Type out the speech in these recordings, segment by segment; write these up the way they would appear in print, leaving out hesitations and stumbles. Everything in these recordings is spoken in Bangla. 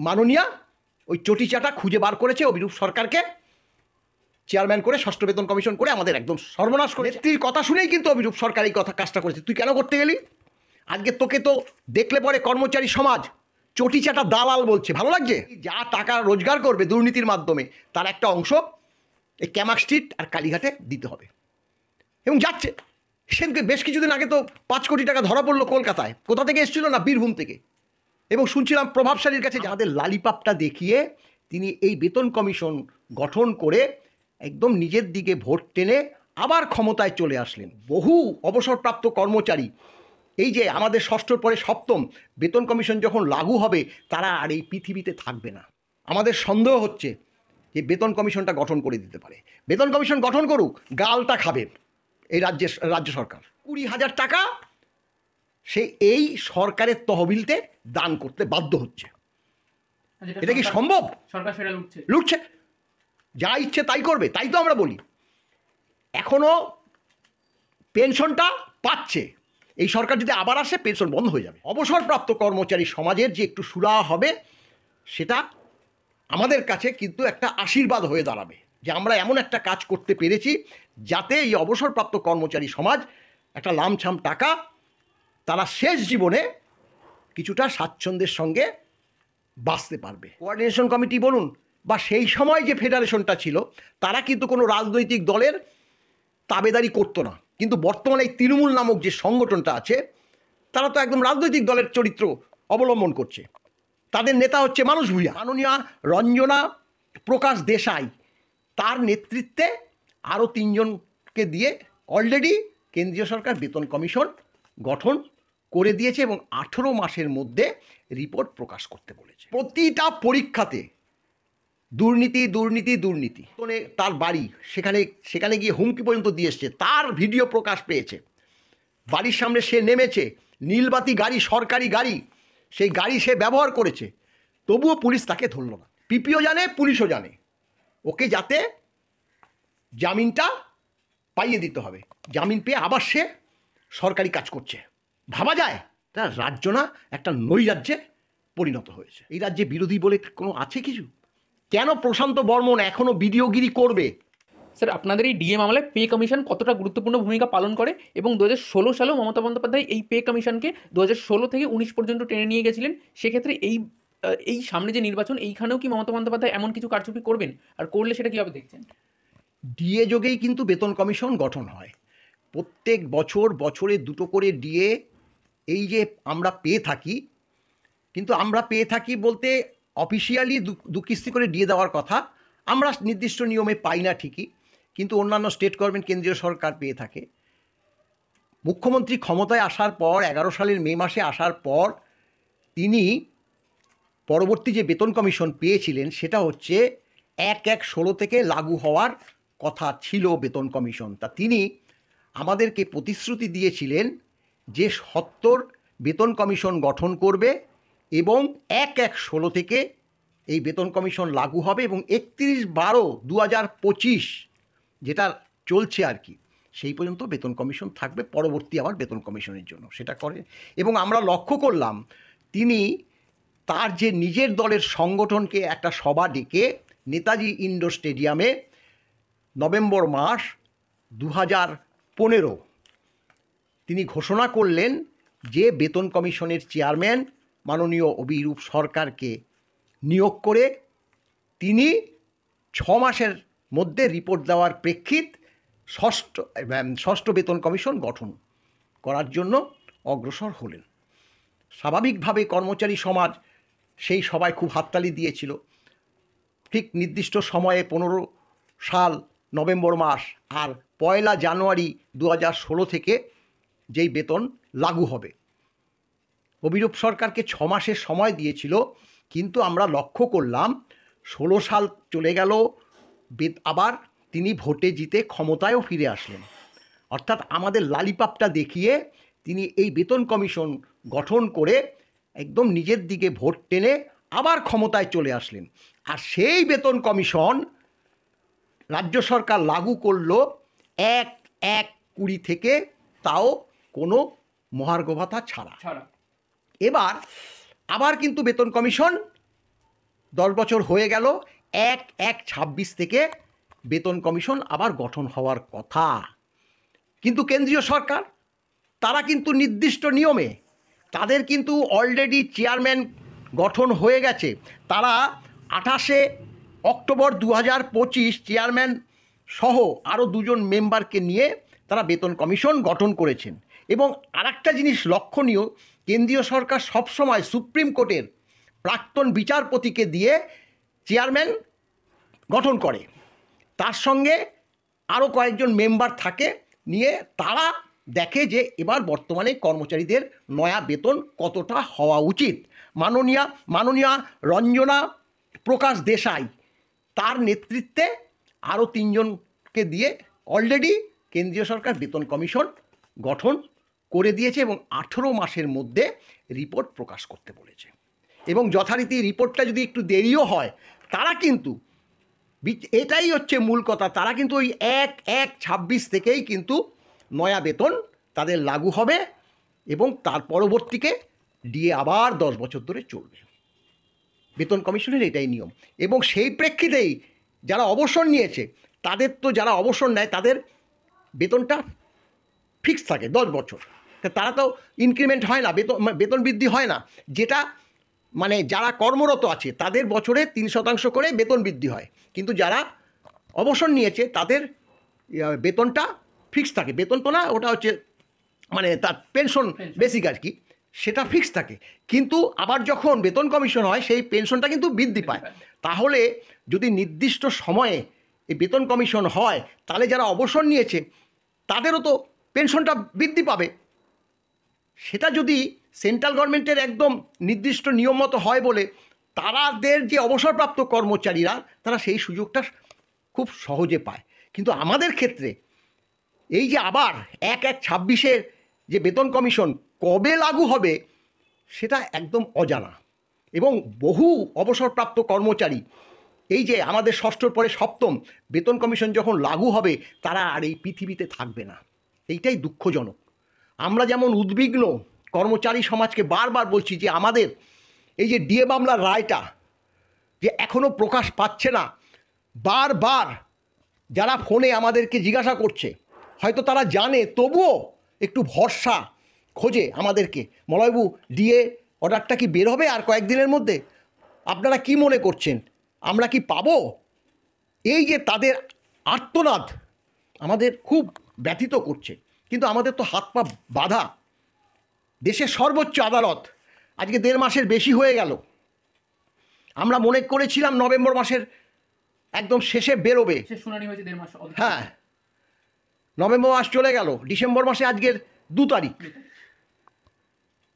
মাননীয়া ওই চটিচাটা খুঁজে বার করেছে অভিরূপ সরকারকে চেয়ারম্যান করে, ষষ্ঠ বেতন কমিশন করে আমাদের একদম সর্বনাশ করে। নেত্রীর কথা শুনেই কিন্তু অভিরূপ সরকার এই কাজটা করেছে। তুই কেন করতে গেলি? আজকে তোকে তো দেখলে পরে কর্মচারী সমাজ চটিচাটা দালাল বলছে। ভালো লাগছে? যা টাকা রোজগার করবে দুর্নীতির মাধ্যমে তার একটা অংশ এই ক্যামাক স্ট্রিট আর কালীঘাটে দিতে হবে, এবং যাচ্ছে। সেদিনকে বেশ কিছুদিন আগে তো 5 কোটি টাকা ধরা পড়লো কলকাতায়। কোথা থেকে এসেছিল? না, বীরভূম থেকে। এবং শুনছিলাম প্রভাবশালীর কাছে আমাদের লালিপাপটা দেখিয়ে তিনি এই বেতন কমিশন গঠন করে একদম নিজের দিকে ভোট টেনে আবার ক্ষমতায় চলে আসলেন। বহু অবসরপ্রাপ্ত কর্মচারী এই যে আমাদের ষষ্ঠর পরে সপ্তম বেতন কমিশন যখন লাগু হবে তারা আর এই পৃথিবীতে থাকবে না। আমাদের সন্দেহ হচ্ছে যে বেতন কমিশনটা গঠন করে দিতে পারে। বেতন কমিশন গঠন করুক, গালটা খাবে এই রাজ্য সরকার। 20,000 টাকা সে এই সরকারের তহবিলতে দান করতে বাধ্য হচ্ছে। এটা কি সম্ভব? সরকার সেটা লুটছে, যা ইচ্ছে তাই করবে। তাই তো আমরা বলি এখনো পেনশনটা পাচ্ছে। এই সরকার যদি আবার আসে পেনশন বন্ধ হয়ে যাবে। অবসরপ্রাপ্ত কর্মচারী সমাজের যে একটু সুরাহা হবে সেটা আমাদের কাছে কিন্তু একটা আশীর্বাদ হয়ে দাঁড়াবে, যে আমরা এমন একটা কাজ করতে পেরেছি যাতে এই অবসরপ্রাপ্ত কর্মচারী সমাজ একটা লামছাম টাকা তারা শেষ জীবনে কিছুটা স্বাচ্ছন্দ্যের সঙ্গে বাঁচতে পারবে। কোঅর্ডিনেশন কমিটি বলুন বা সেই সময় যে ফেডারেশনটা ছিল তারা কিন্তু কোনো রাজনৈতিক দলের তাবেদারি করতো না, কিন্তু বর্তমানে এই তৃণমূল নামক যে সংগঠনটা আছে তারা তো একদম রাজনৈতিক দলের চরিত্র অবলম্বন করছে। তাদের নেতা হচ্ছে মানুষ ভূঁইয়া। মাননীয়া রঞ্জনা প্রকাশ দেশাই তার নেতৃত্বে আরও 3 জনকে দিয়ে অলরেডি কেন্দ্রীয় সরকার বেতন কমিশন গঠন করে দিয়েছে এবং 18 মাসের মধ্যে রিপোর্ট প্রকাশ করতে বলেছে। প্রতিটা পরীক্ষাতে দুর্নীতি দুর্নীতি দুর্নীতি। তার বাড়ি সেখানে গিয়ে হুমকি পর্যন্ত দিয়ে এসছে, তার ভিডিও প্রকাশ পেয়েছে। বাড়ির সামনে সে নেমেছে, নীলবাতি গাড়ি, সরকারি গাড়ি, সেই গাড়ি সে ব্যবহার করেছে, তবুও পুলিশ তাকে ধরল না। পিপিও জানে, পুলিশও জানে ওকে যাতে জামিনটা পাইয়ে দিতে হবে। জামিন পেয়ে আবার সে সরকারি কাজ করছে। ভাবা যায়? তা রাজ্য না একটা নৈরাজ্যে পরিণত হয়েছে। এই রাজ্যে বিরোধী বলে কোনো আছে কিছু? কেন প্রশান্ত বর্মন এখনও বিডিওগিরি করবে? স্যার, আপনাদের এই ডিএ মামলায় পে কমিশন কতটা গুরুত্বপূর্ণ ভূমিকা পালন করে? এবং 2016 সালেও মমতা বন্দ্যোপাধ্যায় এই পে কমিশনকে 2016 থেকে 19 পর্যন্ত টেনে নিয়ে গেছিলেন। সেক্ষেত্রে এই সামনে যে নির্বাচন, এইখানেও কি মমতা বন্দ্যোপাধ্যায় এমন কিছু কারচুপি করবেন? আর করলে সেটা কীভাবে দেখছেন? ডিএ যোগেই কিন্তু বেতন কমিশন গঠন হয়। প্রত্যেক বছরে 2টো করে ডিএ এই যে আমরা পেয়ে থাকি, কিন্তু আমরা পেয়ে থাকি বলতে অফিসিয়ালি 2 কিস্তি করে ডিএ দেওয়ার কথা, আমরা নির্দিষ্ট নিয়মে পাই না ঠিকই, কিন্তু অন্যান্য স্টেট গভর্নমেন্ট, কেন্দ্রীয় সরকার পেয়ে থাকে। মুখ্যমন্ত্রী ক্ষমতায় আসার পর 11 সালের মে মাসে আসার পর তিনি পরবর্তী যে বেতন কমিশন পেয়েছিলেন সেটা হচ্ছে 1/1/16 থেকে লাগু হওয়ার কথা ছিল বেতন কমিশন। তা তিনি আমাদেরকে প্রতিশ্রুতি দিয়েছিলেন যে 70 বেতন কমিশন গঠন করবে এবং 1/1/16 থেকে এই বেতন কমিশন লাগু হবে এবং 31/12/2025 যেটা চলছে আর কি, সেই পর্যন্ত বেতন কমিশন থাকবে। পরবর্তী আবার বেতন কমিশনের জন্য সেটা করে। এবং আমরা লক্ষ্য করলাম তিনি তার যে নিজের দলের সংগঠনকে একটা সভা ডেকে নেতাজি ইন্ডোর স্টেডিয়ামে নভেম্বর মাস 2015 তিনি ঘোষণা করলেন যে বেতন কমিশনের চেয়ারম্যান মাননীয় অভিরূপ সরকারকে নিয়োগ করে তিনি 6 মাসের মধ্যে রিপোর্ট দেওয়ার প্রেক্ষিত ষষ্ঠ বেতন কমিশন গঠন করার জন্য অগ্রসর হলেন। স্বাভাবিকভাবে কর্মচারী সমাজ সেই সভায় খুব হাততালি দিয়েছিল। ঠিক নির্দিষ্ট সময়ে 15 সাল নভেম্বর মাস আর 1 জানুয়ারি 2016 থেকে যেই বেতন লাগু হবে, অভিরূপ সরকারকে 6 মাসের সময় দিয়েছিল, কিন্তু আমরা লক্ষ্য করলাম 16 সাল চলে গেল, আবার তিনি ভোটে জিতে ক্ষমতায়ও ফিরে আসলেন। অর্থাৎ আমাদের লালিপাপটা দেখিয়ে তিনি এই বেতন কমিশন গঠন করে একদম নিজের দিকে ভোট টেনে আবার ক্ষমতায় চলে আসলেন। আর সেই বেতন কমিশন রাজ্য সরকার লাগু করলো 1/1/20 থেকে, তাও কোনো মহার্ঘ ভাতা ছাড়া। এবার আবার কিন্তু বেতন কমিশন 10 বছর হয়ে গেল, 1/1/26 থেকে বেতন কমিশন আবার গঠন হওয়ার কথা। কিন্তু কেন্দ্রীয় সরকার তারা কিন্তু নির্দিষ্ট নিয়মে, তাদের কিন্তু অলরেডি চেয়ারম্যান গঠন হয়ে গেছে। তারা 28 অক্টোবর 2025 চেয়ারম্যান সহ আরও 2জন মেম্বারকে নিয়ে তারা বেতন কমিশন গঠন করেছেন। এবং আরেকটা জিনিস লক্ষণীয়, কেন্দ্রীয় সরকার সবসময় সুপ্রিম কোর্টের প্রাক্তন বিচারপতিকে দিয়ে চেয়ারম্যান গঠন করে, তার সঙ্গে আরও কয়েকজন মেম্বার থাকে, নিয়ে তারা দেখে যে এবার বর্তমানে কর্মচারীদের নয়া বেতন কতটা হওয়া উচিত। মাননীয়া রঞ্জনা প্রকাশ দেশাই তার নেতৃত্বে আরও 3জনকে দিয়ে অলরেডি কেন্দ্রীয় সরকার বেতন কমিশন গঠন করে দিয়েছে এবং 18 মাসের মধ্যে রিপোর্ট প্রকাশ করতে বলেছে। এবং যথারীতি রিপোর্টটা যদি একটু দেরিও হয়, তারা কিন্তু, এটাই হচ্ছে মূল কথা, তারা কিন্তু ওই 1/1/26 থেকেই কিন্তু নয়া বেতন তাদের লাগু হবে এবং তার পরবর্তীকে ডিএ আবার 10 বছর ধরে চলবে। বেতন কমিশনের এটাই নিয়ম। এবং সেই প্রেক্ষিতেই যারা অবসর নিয়েছে, তাদের তো, যারা অবসর নেয় তাদের বেতনটা ফিক্স থাকে 10 বছর, তারা তো ইনক্রিমেন্ট হয় না, বেতন বৃদ্ধি হয় না। যেটা মানে যারা কর্মরত আছে তাদের বছরে 3% করে বেতন বৃদ্ধি হয়, কিন্তু যারা অবসর নিয়েছে তাদের বেতনটা ফিক্স থাকে। বেতন তো না, ওটা হচ্ছে মানে তার পেনশন বেসিক আর কি, সেটা ফিক্স থাকে। কিন্তু আবার যখন বেতন কমিশন হয় সেই পেনশনটা কিন্তু বৃদ্ধি পায়। তাহলে যদি নির্দিষ্ট সময়ে এই বেতন কমিশন হয়, তাহলে যারা অবসর নিয়েছে তাদেরও তো পেনশনটা বৃদ্ধি পাবে। সেটা যদি সেন্ট্রাল গভর্নমেন্টের একদম নির্দিষ্ট নিয়ম মতো হয় বলে, তাদের যে অবসরপ্রাপ্ত কর্মচারীরা তারা সেই সুযোগটা খুব সহজে পায়। কিন্তু আমাদের ক্ষেত্রে এই যে আবার 1/1/26 যে বেতন কমিশন কবে লাগু হবে সেটা একদম অজানা। এবং বহু অবসরপ্রাপ্ত কর্মচারী, এই যে আমাদের ষষ্ঠর পরে সপ্তম বেতন কমিশন যখন লাগু হবে, তারা আর এই পৃথিবীতে থাকবে না। এইটাই দুঃখজনক। আমরা যেমন উদ্বিগ্ন, কর্মচারী সমাজকে বারবার বলছি যে আমাদের এই যে ডিএ মামলার রায়টা যে এখনও প্রকাশ পাচ্ছে না, বারবার যারা ফোনে আমাদেরকে জিজ্ঞাসা করছে, হয়তো তারা জানে তবুও একটু ভরসা খোঁজে আমাদেরকে, মলয়বাবু ডিএ অর্ডারটা কি বের হবে আর কয়েকদিনের মধ্যে? আপনারা কি মনে করছেন, আমরা কি পাবো? এই যে তাদের আর্তনাদ আমাদের খুব ব্যথিত করছে। কিন্তু আমাদের তো হাত পা বাঁধা। দেশের সর্বোচ্চ আদালত আজকে 1.5 মাসের বেশি হয়ে গেল। আমরা মনে করেছিলাম নভেম্বর মাসের একদম শেষে বেরোবে, শুনানি হয়েছে 1.5 মাস। হ্যাঁ, নভেম্বর মাস চলে গেল, ডিসেম্বর মাসে আজকের 2 তারিখ।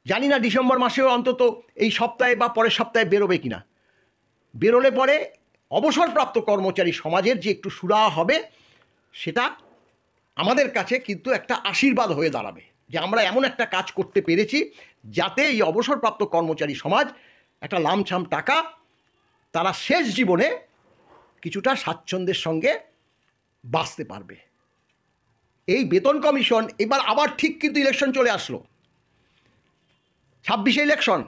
জানি না ডিসেম্বর মাসেও অন্তত এই সপ্তাহে বা পরের সপ্তাহে বেরোবে কিনা। বেরোলে পরে অবসরপ্রাপ্ত কর্মচারী সমাজের যে একটু সুরাহা হবে, সেটা আমাদের কাছে কিন্তু একটা আশীর্বাদ হয়ে দাঁড়াবে যে আমরা এমন একটা কাজ করতে পেরেছি যাতে এই অবসরপ্রাপ্ত কর্মচারী সমাজ একটা লামছাম টাকা তারা শেষ জীবনে কিছুটা স্বাচ্ছন্দ্যের সঙ্গে বাঁচতে পারবে। এই বেতন কমিশন এবার আবার ঠিক কিন্তু ইলেকশন চলে আসলো, 26 ইলেকশন।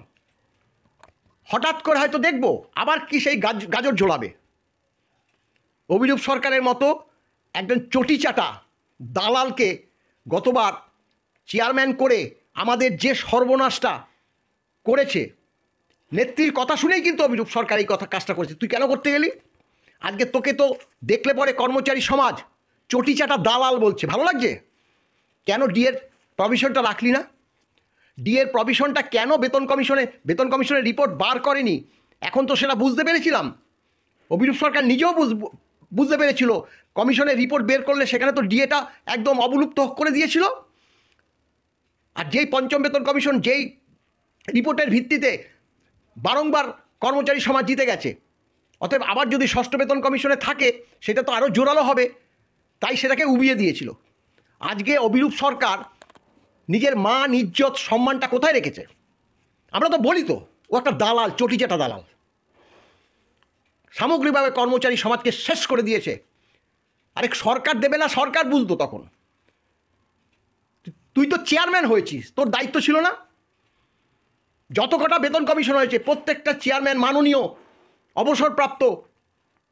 হঠাৎ করে হয়তো দেখব আবার কি সেই গাজর ঝোলাবে। অভিরূপ সরকারের মতো একজন চটিচাটা দালালকে গতবার চেয়ারম্যান করে আমাদের যে সর্বনাশটা করেছে, নেত্রীর কথা শুনেই কিন্তু অভিরূপ সরকার এই কাজটা করেছে। তুই কেন করতে গেলি? আজকে তোকে তো দেখলে পরে কর্মচারী সমাজ চটিচাটা দালাল বলছে, ভালো লাগছে? কেন ডিএর প্রভিশনটা রাখলি না? ডিএর প্রভিশনটা কেন বেতন কমিশনের রিপোর্ট বার করেনি? এখন তো সেটা বুঝতে পেরেছিলাম, অভিরূপ সরকার নিজেও বুঝতে পেরেছিল কমিশনের রিপোর্ট বের করলে সেখানে তো ডিএটা একদম অবলুপ্ত করে দিয়েছিল। আর যেই পঞ্চম বেতন কমিশন যেই রিপোর্টের ভিত্তিতে বারংবার কর্মচারী সমাজ জিতে গেছে, অতএব আবার যদি ষষ্ঠ বেতন কমিশনে থাকে সেটা তো আরও জোরালো হবে, তাই সেটাকে উবিয়ে দিয়েছিল। আজকে অভিরূপ সরকার নিজের মান, ইজ্জত, সম্মানটা কোথায় রেখেছে? আমরা তো বলি তো ও একটা দালাল, চটিচাটা দালাল, সামগ্রিকভাবে কর্মচারী সমাজকে শেষ করে দিয়েছে। আরে সরকার দেবে না, সরকার বুঝতো তখন। তুই তো চেয়ারম্যান হয়েছিস, তোর দায়িত্ব ছিল না? যত কটা বেতন কমিশন হয়েছে প্রত্যেকটা চেয়ারম্যান মাননীয় অবসরপ্রাপ্ত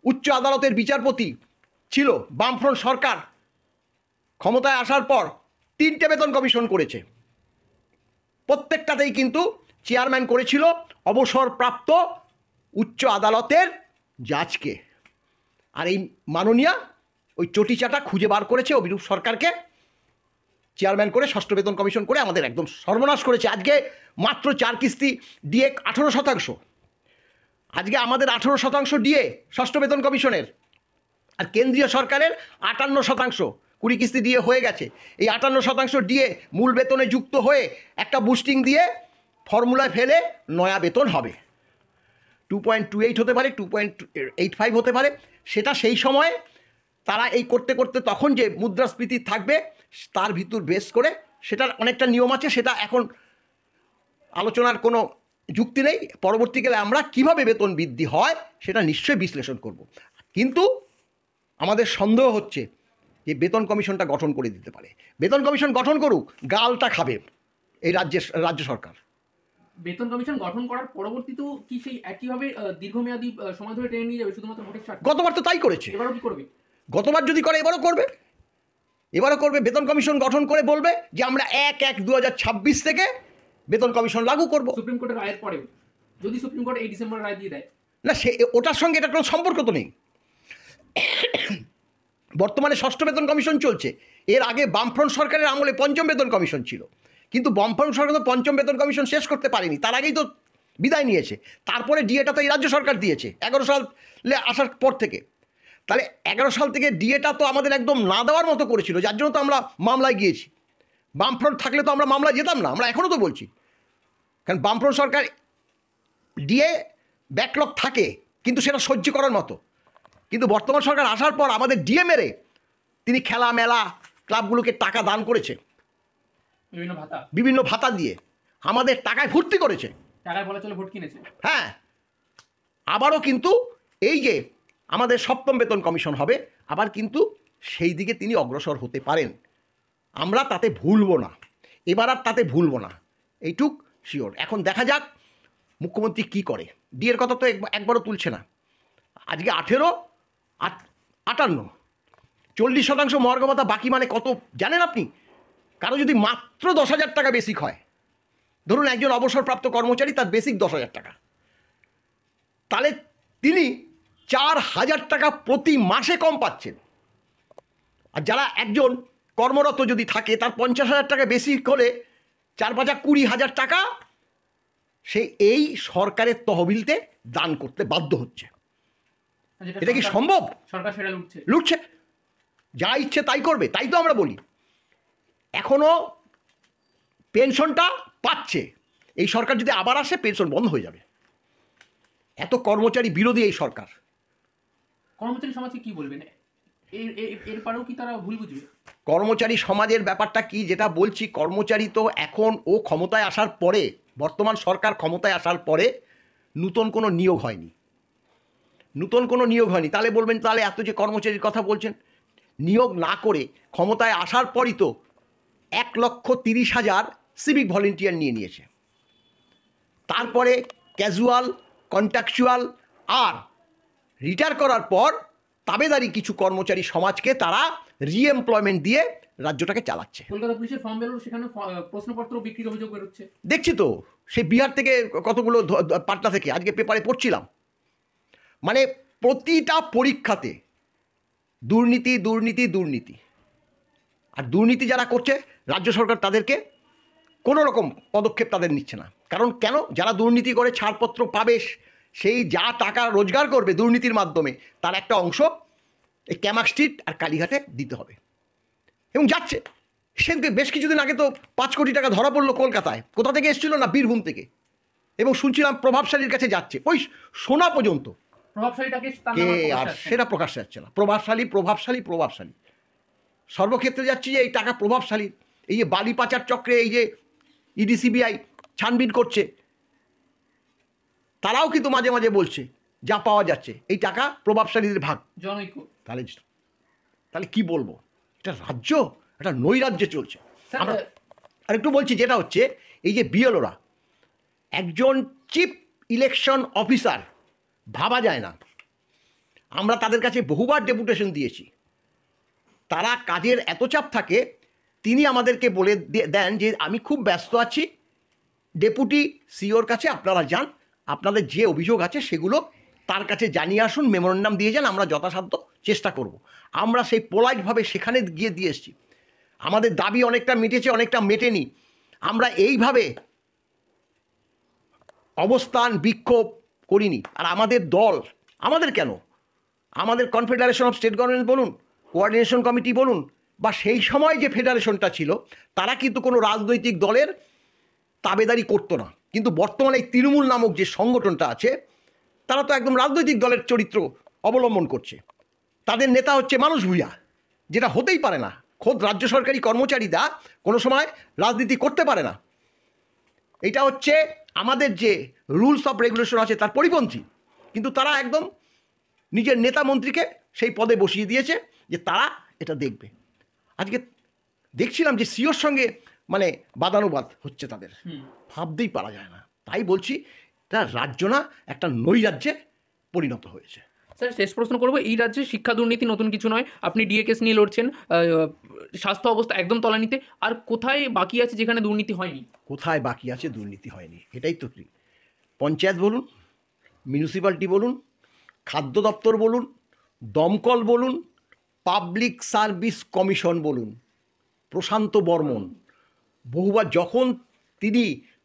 উচ্চ আদালতের বিচারপতি ছিল বামফ্রন্ট সরকার ক্ষমতায় আসার পর 3টে বেতন কমিশন করেছে। প্রত্যেকটাতেই কিন্তু চেয়ারম্যান করেছিল অবসরপ্রাপ্ত উচ্চ আদালতের জাজকে। আর এই মাননীয়া ওই চটিচাটা খুঁজে বার করেছে অভিরূপ সরকারকে চেয়ারম্যান করে, ষষ্ঠ বেতন কমিশন করে আমাদের একদম সর্বনাশ করেছে। আজকে মাত্র 4 কিস্তি ডিএ 18%। আজকে আমাদের 18% ডিএ ষষ্ঠ বেতন কমিশনের, আর কেন্দ্রীয় সরকারের 58%। 20 কিস্তি দিয়ে হয়ে গেছে। এই 58% ডিএ মূল বেতনে যুক্ত হয়ে একটা বুস্টিং দিয়ে ফর্মুলায় ফেলে নয়া বেতন হবে। 2.28 হতে পারে, 2.85 হতে পারে। সেটা সেই সময়ে তারা এই করতে করতে তখন যে মুদ্রাস্ফীতি থাকবে তার ভিতর বেস করে সেটার অনেকটা নিয়ম আছে, সেটা এখন আলোচনার কোনো যুক্তি নেই। পরবর্তীকালে আমরা কিভাবে বেতন বৃদ্ধি হয় সেটা নিশ্চয়ই বিশ্লেষণ করব। কিন্তু আমাদের সন্দেহ হচ্ছে যে বেতন কমিশনটা গঠন করে দিতে পারে। বেতন কমিশন গঠন করুক, গালটা খাবে এই রাজ্য সরকার। বেতন কমিশন গঠন করার পরবর্তীতেও কি সেই একইভাবে দীর্ঘমেয়াদী সময় ধরে টেনে নিয়ে যাবে শুধুমাত্র ভোটের স্বার্থে? গতবার তো তাই করেছে। এবারও কি করবে? গতবার যদি করে এবারও করবে। এবারও করবে। বেতন কমিশন গঠন করে বলবে যে আমরা 1/1/2026 থেকে বেতন কমিশন লাগু করব। সুপ্রিম কোর্টের রায়ের পরেও যদি সুপ্রিম কোর্ট এই ডিসেম্বর রায় দিয়ে দেয়? না, সে ওটার সঙ্গে এটা কোনো সম্পর্ক তো নেই। বর্তমানে ষষ্ঠ বেতন কমিশন চলছে। এর আগে বামফ্রন্ট সরকারের আমলে পঞ্চম বেতন কমিশন ছিল, কিন্তু বামফ্রন্ট সরকার তো পঞ্চম বেতন কমিশন শেষ করতে পারেনি, তার আগেই তো বিদায় নিয়েছে। তারপরে ডিএটা তো এই রাজ্য সরকার দিয়েছে 11 সালে আসার পর থেকে। তাহলে 11 সাল থেকে ডিএটা তো আমাদের একদম না দেওয়ার মতো করেছিল, যার জন্য তো আমরা মামলায় গিয়েছি। বামফ্রন্ট থাকলে তো আমরা মামলায় যেতাম না, আমরা এখনও তো বলছি। কারণ বামফ্রন্ট সরকার ডিএ ব্যাকলগ থাকে, কিন্তু সেটা সহ্য করার মতো। কিন্তু বর্তমান সরকার আসার পর আমাদের ডিএ মেরে তিনি খেলা মেলা ক্লাবগুলোকে টাকা দান করেছে, বিভিন্ন ভাতা দিয়ে আমাদের টাকায় ভর্তি করেছে, টাকায় বলা চলে ভোট কিনেছে। হ্যাঁ, আবারও কিন্তু এই যে আমাদের সপ্তম বেতন কমিশন হবে, আবার কিন্তু সেই দিকে তিনি অগ্রসর হতে পারেন। আমরা তাতে ভুলব না, এবার আর তাতে ভুলব না, এইটুক শিওর। এখন দেখা যাক মুখ্যমন্ত্রী কি করে। ডিএর কথা তো একবারও তুলছে না। আজকে 18, 58, 40% মহার্ঘ ভাতা বাকি মানে কত জানেন আপনি? কারো যদি মাত্র 10,000 টাকা বেসিক হয়, ধরুন একজন অবসরপ্রাপ্ত কর্মচারী, তার বেসিক 10,000 টাকা, তাহলে তিনি 4,000 টাকা প্রতি মাসে কম পাচ্ছেন। আর যারা একজন কর্মরত যদি থাকে, তার 50,000 টাকা বেসিক হলে 4-5 20,000 টাকা সে এই সরকারের তহবিলতে দান করতে বাধ্য হচ্ছে। এটা কি সম্ভব? সরকার সেটা লুটছে, যা ইচ্ছে তাই করবে। তাই তো আমরা বলি এখনো পেনশনটা পাচ্ছে। এই সরকার যদি আবার আসে পেনশন বন্ধ হয়ে যাবে। এত কর্মচারী বিরোধী এই সরকার। কর্মচারী সমাজকে কি বলবেন? এরপরেও কি তারা ভুল বুঝবে? কর্মচারী সমাজের ব্যাপারটা কি যেটা বলছি, কর্মচারী তো এখন ও ক্ষমতায় আসার পরে, বর্তমান সরকার ক্ষমতায় আসার পরে নূতন কোনো নিয়োগ হয়নি। তাহলে বলবেন তাহলে এত যে কর্মচারীর কথা বলছেন, নিয়োগ না করে ক্ষমতায় আসার পরই তো 1,30,000 সিভিক ভলেন্টিয়ার নিয়েছে। তারপরে ক্যাজুয়াল, কন্ট্রাকচুয়াল আর রিটায়ার করার পর তাবেদারি কিছু কর্মচারী সমাজকে তারা রিএমপ্লয়মেন্ট দিয়ে রাজ্যটাকে চালাচ্ছে। কলকাতা পুলিশের ফর্ম বেরোলো, সেখানে প্রশ্নপত্র বিক্রির অভিযোগ বেরোচ্ছে। দেখছি তো, সেই বিহার থেকে কতগুলো পাটনা থেকে আজকে পেপারে পড়ছিলাম। মানে প্রতিটা পরীক্ষাতে দুর্নীতি দুর্নীতি দুর্নীতি। আর দুর্নীতি যারা করছে রাজ্য সরকার তাদেরকে কোনো রকম পদক্ষেপ তাদের নিচ্ছে না। কারণ কেন? যারা দুর্নীতি করে ছাড়পত্র পাবে, সেই যা টাকা রোজগার করবে দুর্নীতির মাধ্যমে, তার একটা অংশ এই ক্যামাক স্ট্রিট আর কালীঘাটে দিতে হবে। এবং যাচ্ছে। সেদিকে বেশ কিছুদিন আগে তো 5 কোটি টাকা ধরা পড়লো কলকাতায়। কোথা থেকে এসেছিল? না, বীরভূম থেকে। এবং শুনছিলাম প্রভাবশালীর কাছে যাচ্ছে, ওই সোনা পর্যন্ত। আর সেটা প্রকাশ্যে যাচ্ছে না। প্রভাবশালী সর্বক্ষেত্রে যাচ্ছে যে এই টাকা প্রভাবশালী। এই যে বালি পাচার চক্রে এই যে ইডি সিবিআই ছানবিন করছে, তারাও কিন্তু মাঝে মাঝে বলছে যা পাওয়া যাচ্ছে এই টাকা প্রভাবশালীদের ভাগ। জনৈক। তাহলে কি বলবো? এটা রাজ্য, এটা নৈরাজ্যে চলছে। আর একটু বলছি, যেটা হচ্ছে এই যে বিএলওরা, একজন চিফ ইলেকশন অফিসার ভাবা যায় না। আমরা তাদের কাছে বহুবার ডেপুটেশন দিয়েছি, তারা কাজের এত চাপ থাকে, তিনি আমাদেরকে বলে দেন যে আমি খুব ব্যস্ত আছি, ডেপুটি সিওর কাছে আপনারা যান, আপনাদের যে অভিযোগ আছে সেগুলো তার কাছে জানিয়ে আসুন, মেমোরেন্ডাম দিয়ে যান, আমরা যথাসাধ্য চেষ্টা করব। আমরা সেই পোলাইটভাবে সেখানে গিয়ে দিয়ে এসেছি। আমাদের দাবি অনেকটা মিটেছে, অনেকটা মেটেনি। আমরা এইভাবে অবস্থান বিক্ষোভ করিনি। আর আমাদের দল, আমাদের কেন, আমাদের কনফেডারেশন অফ স্টেট গভর্নমেন্ট বলুন, কোঅর্ডিনেশন কমিটি বলুন, বা সেই সময় যে ফেডারেশনটা ছিল, তারা কিন্তু কোনো রাজনৈতিক দলের তাবেদারি করতো না। কিন্তু বর্তমানে এই তৃণমূল নামক যে সংগঠনটা আছে, তারা তো একদম রাজনৈতিক দলের চরিত্র অবলম্বন করছে। তাদের নেতা হচ্ছে মানুষ ভূঁইয়া, যেটা হতেই পারে না। খোদ রাজ্য সরকারি কর্মচারীরা কোনো সময় রাজনীতি করতে পারে না। এটা হচ্ছে আমাদের যে রুলস অফ রেগুলেশন আছে তার পরিপন্থী। কিন্তু তারা একদম নিজের নেতা মন্ত্রীকে সেই পদে বসিয়ে দিয়েছে যে তারা এটা দেখবে। আজকে দেখছিলাম যে সিওর সঙ্গে মানে বাদানুবাদ হচ্ছে তাদের, ভাবতেই পারা যায় না। তাই বলছি, এটা রাজ্য না, একটা নৈরাজ্যে পরিণত হয়েছে। স্যার, শেষ প্রশ্ন করবো, এই রাজ্যে শিক্ষা দুর্নীতি নতুন কিছু নয়, আপনি ডিএ কেস নিয়ে লড়ছেন, স্বাস্থ্য অবস্থা একদম তলানিতে, আর কোথায় বাকি আছে যেখানে দুর্নীতি হয়নি? কোথায় বাকি আছে দুর্নীতি হয়নি, এটাই তো কি। পঞ্চায়েত বলুন, মিউনিসিপ্যালিটি বলুন, খাদ্য দপ্তর বলুন, দমকল বলুন, পাবলিক সার্ভিস কমিশন বলুন, প্রশান্ত বর্মন বহুবার যখন তিনি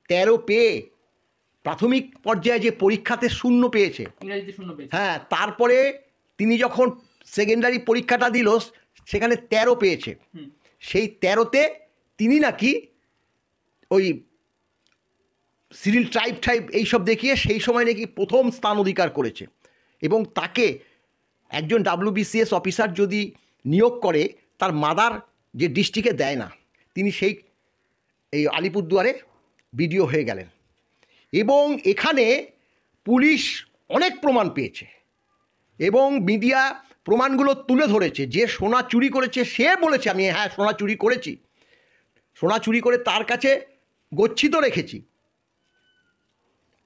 13 পেয়ে প্রাথমিক পর্যায়ে যে পরীক্ষাতে 0 পেয়েছে, ইংরেজিতে 0 পেয়েছে, হ্যাঁ, তারপরে তিনি যখন সেকেন্ডারি পরীক্ষাটা দিল সেখানে 13 পেয়েছে। সেই 13তে তিনি নাকি ওই সিরিল ট্রাইব এইসব দেখিয়ে সেই সময় নাকি প্রথম স্থান অধিকার করেছে। এবং তাকে একজন WBCS অফিসার যদি নিয়োগ করে, তার মাদার যে ডিস্ট্রিক্টে দেয় না, তিনি সেই এই আলিপুরদুয়ারে বিডিও হয়ে গেলেন। এবং এখানে পুলিশ অনেক প্রমাণ পেয়েছে এবং মিডিয়া প্রমাণগুলো তুলে ধরেছে। যে সোনা চুরি করেছে সে বলেছে আমি হ্যাঁ সোনা চুরি করেছি, সোনা চুরি করে তার কাছে গচ্ছিত রেখেছি।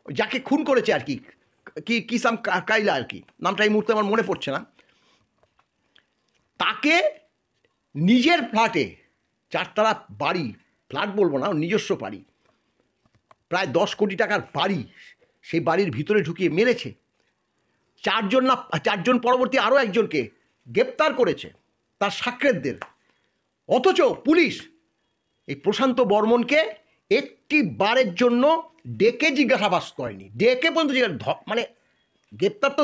যাকে খুন করেছে আর কি, কিসাম কাইলা আর কি, নামটা এই মুহূর্তে আমার মনে পড়ছে না, তাকে নিজের ফ্ল্যাটে, 4 তলা বাড়ি, ফ্ল্যাট বলবো না, নিজস্ব বাড়ি, প্রায় 10 কোটি টাকার বাড়ি, সেই বাড়ির ভিতরে ঢুকিয়ে মেরেছে। 4 জন পরবর্তী আরও একজনকে গ্রেপ্তার করেছে তার সাক্ষাৎদের। অথচ পুলিশ এই প্রশান্ত বর্মনকে একটি বারের জন্য ডেকে জিজ্ঞাসাবাদ করেনি, ডেকে পর্যন্ত মানে গ্রেপ্তার তো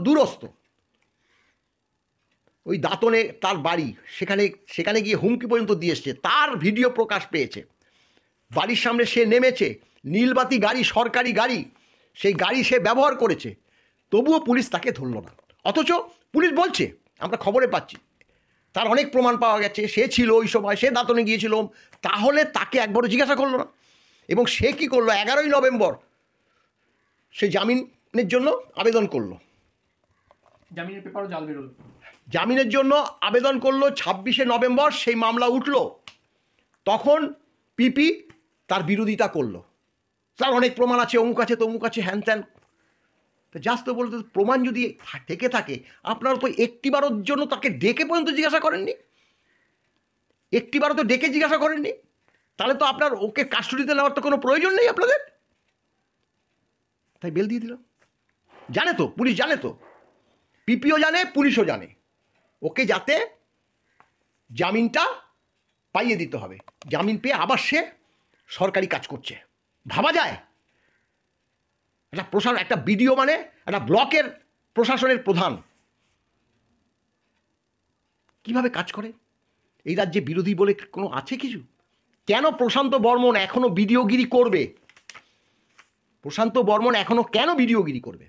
দূরস্থ। ওই দাঁতনে তার বাড়ি, সেখানে গিয়ে হুমকি পর্যন্ত দিয়ে এসছে, তার ভিডিও প্রকাশ পেয়েছে। বাড়ির সামনে সে নেমেছে, নীলবাতি গাড়ি, সরকারি গাড়ি, সেই গাড়ি সে ব্যবহার করেছে, তবুও পুলিশ তাকে ধরল না। অথচ পুলিশ বলছে, আমরা খবরে পাচ্ছি, তার অনেক প্রমাণ পাওয়া গেছে, সে ছিল ওই সময়, সে দাঁতনে গিয়েছিল। তাহলে তাকে একবারও জিজ্ঞাসা করলো না। এবং সে কী করলো, 11ই নভেম্বর সে জামিনের জন্য আবেদন করলো, জামিনের পেপারও জাল বেরোলো, জামিনের জন্য আবেদন করলো। 26শে নভেম্বর সেই মামলা উঠল। তখন পিপি তার বিরোধিতা করলো, তার অনেক প্রমাণ আছে, অমুক আছে তমুক আছে, হ্যান ত্যান। তো জাস্ট তো বলতে, প্রমাণ যদি থেকে থাকে, আপনারা তো একটিবারের জন্য তাকে ডেকে পর্যন্ত জিজ্ঞাসা করেননি, একটিবারও তো ডেকে জিজ্ঞাসা করেননি। তাহলে তো আপনার ওকে কাস্টডিতে নেওয়ার তো কোনো প্রয়োজন নেই আপনাদের। তাই বেল দিয়ে দিল। জানে তো, পুলিশ জানে তো, পিপিও জানে, পুলিশও জানে, ওকে যাতে জামিনটা পাইয়ে দিতে হবে। জামিন পেয়ে আবার সে সরকারি কাজ করছে। ভাবা যায়? একটা বিডিও মানে একটা ব্লকের প্রশাসনের প্রধান কিভাবে কাজ করে? এই রাজ্যে বিরোধী বলে কোনো আছে কিছু? কেন প্রশান্ত বর্মন এখনো বিডিওগিরি করবে? প্রশান্ত বর্মন এখনো কেন বিডিওগিরি করবে?